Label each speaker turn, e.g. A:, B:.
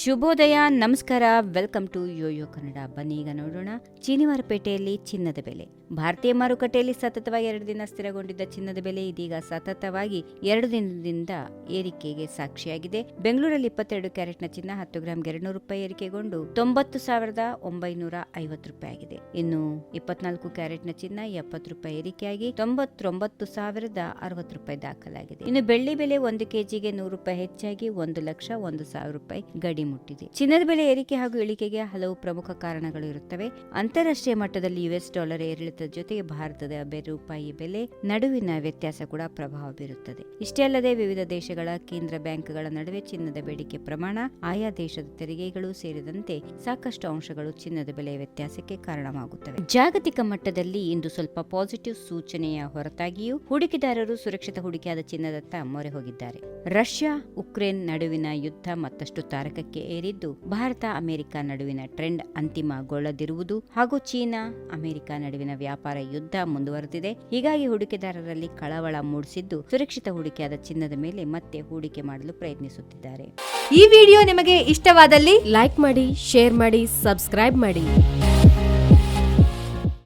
A: ಶುಭೋದಯ, ನಮಸ್ಕಾರ, welcome to Yoyo Kannada. ಬನ್ನಿ ಈಗ ನೋಡೋಣ ಶನಿವಾರಪೇಟೆಯಲ್ಲಿ ಚಿನ್ನದ ಬೆಲೆ. ಭಾರತೀಯ ಮಾರುಕಟ್ಟೆಯಲ್ಲಿ ಸತತವಾಗಿ 2 ದಿನ ಸ್ಥಿರಗೊಂಡಿದ್ದ ಚಿನ್ನದ ಬೆಲೆ ಇದೀಗ ಸತತವಾಗಿ 2 ದಿನದಿಂದ ಏರಿಕೆಗೆ ಸಾಕ್ಷಿಯಾಗಿದೆ. ಬೆಂಗಳೂರಲ್ಲಿ 22 ಕ್ಯಾರೆಟ್ನ ಚಿನ್ನ 10 ಗ್ರಾಂಗೆ 200 ರೂಪಾಯಿ ಏರಿಕೆಗೊಂಡು 90,950 ರೂಪಾಯಿ ಆಗಿದೆ. ಇನ್ನು 24 ಕ್ಯಾರೆಟ್ನ ಚಿನ್ನ 70 ರೂಪಾಯಿ ಏರಿಕೆಯಾಗಿ 99,060 ರೂಪಾಯಿ ದಾಖಲಾಗಿದೆ. ಇನ್ನು ಬೆಳ್ಳಿ ಬೆಲೆ 1 ಕೆಜಿಗೆ 100 ರೂಪಾಯಿ ಹೆಚ್ಚಾಗಿ 1,01,000 ರೂಪಾಯಿ ಗಡಿ ಮುಟ್ಟಿದೆ. ಚಿನ್ನದ ಬೆಲೆ ಏರಿಕೆ ಹಾಗೂ ಇಳಿಕೆಗೆ ಹಲವು ಪ್ರಮುಖ ಕಾರಣಗಳು ಇರುತ್ತವೆ. ಅಂತಾರಾಷ್ಟ್ರೀಯ ಮಟ್ಟದಲ್ಲಿ US ಡಾಲರ್ ಏರಿಳಿತದ ಜೊತೆಗೆ ಭಾರತದ ರೂಪಾಯಿ ಬೆಲೆ ನಡುವಿನ ವ್ಯತ್ಯಾಸ ಕೂಡ ಪ್ರಭಾವ ಬೀರುತ್ತದೆ. ಇಷ್ಟೇ ಅಲ್ಲದೆ ವಿವಿಧ ದೇಶಗಳ ಕೇಂದ್ರ ಬ್ಯಾಂಕ್ಗಳ ನಡುವೆ ಚಿನ್ನದ ಬೇಡಿಕೆ ಪ್ರಮಾಣ, ಆಯಾ ದೇಶದ ತೆರಿಗೆಗಳು ಸೇರಿದಂತೆ ಸಾಕಷ್ಟು ಅಂಶಗಳು ಚಿನ್ನದ ಬೆಲೆಯ ವ್ಯತ್ಯಾಸಕ್ಕೆ ಕಾರಣವಾಗುತ್ತವೆ. ಜಾಗತಿಕ ಮಟ್ಟದಲ್ಲಿ ಇಂದು ಸ್ವಲ್ಪ ಪಾಸಿಟಿವ್ ಸೂಚನೆಯ ಹೊರತಾಗಿಯೂ ಹೂಡಿಕೆದಾರರು ಸುರಕ್ಷಿತ ಹೂಡಿಕೆಯಾದ ಚಿನ್ನದತ್ತ ಮೊರೆ ಹೋಗಿದ್ದಾರೆ. ರಷ್ಯಾ ಉಕ್ರೇನ್ ನಡುವಿನ ಯುದ್ಧ ಮತ್ತಷ್ಟು ತಾರಕಕ್ಕೆ ಏರಿದ್ದು, ಭಾರತ ಅಮೆರಿಕ ನಡುವಿನ ಟ್ರೆಂಡ್ ಅಂತಿಮಗೊಳ್ಳದಿರುವುದು ಹಾಗೂ ಚೀನಾ ಅಮೆರಿಕ ನಡುವಿನ ವ್ಯಾಪಾರ ಯುದ್ಧ ಮುಂದುವರೆದಿದೆ. ಹೀಗಾಗಿ ಹೂಡಿಕೆದಾರರಲ್ಲಿ ಕಳವಳ ಮೂಡಿಸಿದ್ದು, ಸುರಕ್ಷಿತ ಹೂಡಿಕೆಯಾದ ಚಿನ್ನದ ಮೇಲೆ ಮತ್ತೆ ಹೂಡಿಕೆ ಮಾಡಲು ಪ್ರಯತ್ನಿಸುತ್ತಿದ್ದಾರೆ.
B: ಈ ವಿಡಿಯೋ ನಿಮಗೆ ಇಷ್ಟವಾದಲ್ಲಿ ಲೈಕ್ ಮಾಡಿ, ಶೇರ್ ಮಾಡಿ, ಸಬ್ಸ್ಕ್ರೈಬ್ ಮಾಡಿ.